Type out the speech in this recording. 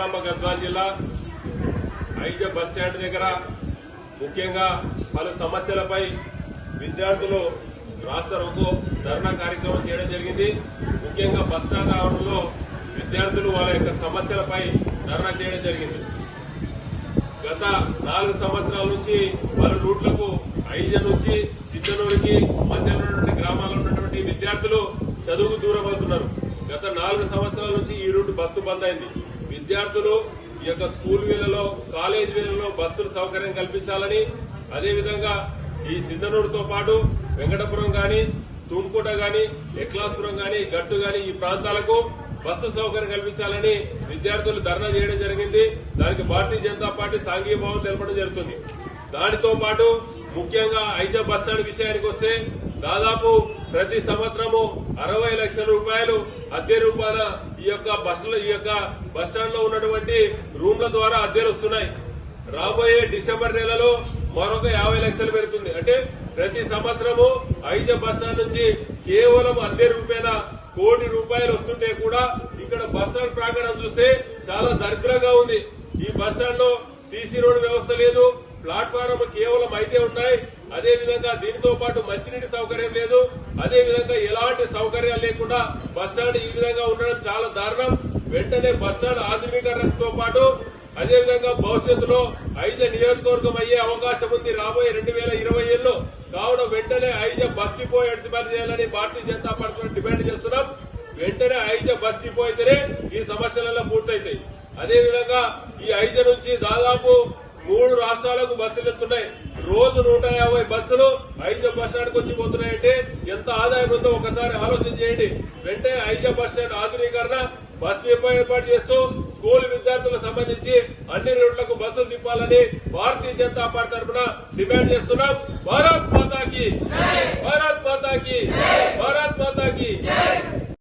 జోగులాంబ గద్వాల జిల్లా Ieeja bus stand దగ్గర ముఖ్యంగా పలు సమస్యలపై విద్యార్థులు రాస్తారోకో ధర్నా కార్యక్రమం చేయడం జరిగింది. ముఖ్యంగా బస్ స్టాండ్ ఆవరణలో విద్యార్థులు వాళ్ళ యొక్క సమస్యలపై ధర్నా చేయడం జరిగింది. గత 4 సంవత్సరాల నుంచి పలు రూట్లకు ఐజ నుంచి సిద్ధనూరుకి మధ్యలో ఉన్నటువంటి గ్రామాల్లో ఉన్నటువంటి విద్యార్థులు చదువుకు దూరం అవుతున్నారు. గత 4 సంవత్సరాల నుంచి ఈ రూట్ బస్సు బంద్ అయింది. విద్యార్థులు ఈ యొక్క స్కూల్ వీళ్లలో కాలేజ్ వీళ్లలో బస్సులు సౌకర్యం కల్పించాలని, అదేవిధంగా ఈ సిద్ధనూరుతో పాటు వెంకటపురం గాని, తుంకుట గాని, ఎక్లాస్పురం గాని, గట్టు గాని ఈ ప్రాంతాలకు బస్సు సౌకర్యం కల్పించాలని విద్యార్థులు ధర్నా చేయడం జరిగింది. దానికి భారతీయ జనతా పార్టీ సాంఘీభావం తెలపడం జరుగుతుంది. దానితో పాటు ముఖ్యంగా ఐజ బస్టాండ్ విషయానికి వస్తే దాదాపు ప్రతి సంవత్సరము 60 లక్షల రూపాయలు అద్దె రూపాయల ఈ యొక్క బస్టాండ్ లో ఉన్నటువంటి రూమ్ల ద్వారా అద్దెలు వస్తున్నాయి. రాబోయే డిసెంబర్ నెలలో మరొక 50 లక్షలు పెరుగుతుంది. అంటే ప్రతి సంవత్సరము ఐజ బస్టాండ్ నుంచి కేవలం అద్దె రూపాయల 1 కోటి రూపాయలు వస్తుంటే కూడా ఇక్కడ బస్టాండ్ ప్రాంగణం చూస్తే చాలా దరిద్రంగా ఉంది. ఈ బస్టాండ్ లో సీసీ రోడ్ వ్యవస్థ లేదు, ప్లాట్ఫారం కేవలం 5 ఉన్నాయి. అదేవిధంగా దీనితో పాటు మంచినీటి సౌకర్యం లేదు. అదేవిధంగా ఎలాంటి సౌకర్యాలు లేకుండా బస్టాండ్ ఈ విధంగా ఉండడం చాలా దారుణం. వెంటనే బస్టాండ్ ఆధునీకరణతో పాటు అదేవిధంగా భవిష్యత్తులో ఐజ నియోజకవర్గం అయ్యే అవకాశం ఉంది రాబోయే 2027లో. కావున వెంటనే ఐజ బస్ డిపో ఏర్పాటు చేయాలని భారతీయ జనతా పార్టీ డిమాండ్ చేస్తున్నాం. వెంటనే ఐజ బస్ డిపో అయితేనే ఈ సమస్యలలో పూర్తయితాయి. అదేవిధంగా ఈ ఐజ నుంచి దాదాపు 3 రాష్ట్రాలకు బస్సులు వెళ్తున్నాయి. రోజు 150 బస్సులు ఐజ బస్ స్టాండ్కి వచ్చి పోతున్నాయంటే ఎంత ఆదాయం ఉందో ఒకసారి ఆలోచన చేయండి. వెంటనే ఐజ బస్ స్టాండ్ ఆధునీకరణ, బస్ డిపో ఏర్పాటు చేస్తూ స్కూల్ విద్యార్థులకు సంబంధించి అన్ని రూట్లకు బస్సులు తిప్పాలని భారతీయ జనతా పార్టీ తరఫున డిమాండ్ చేస్తున్నాం. భారత్ మాతాకి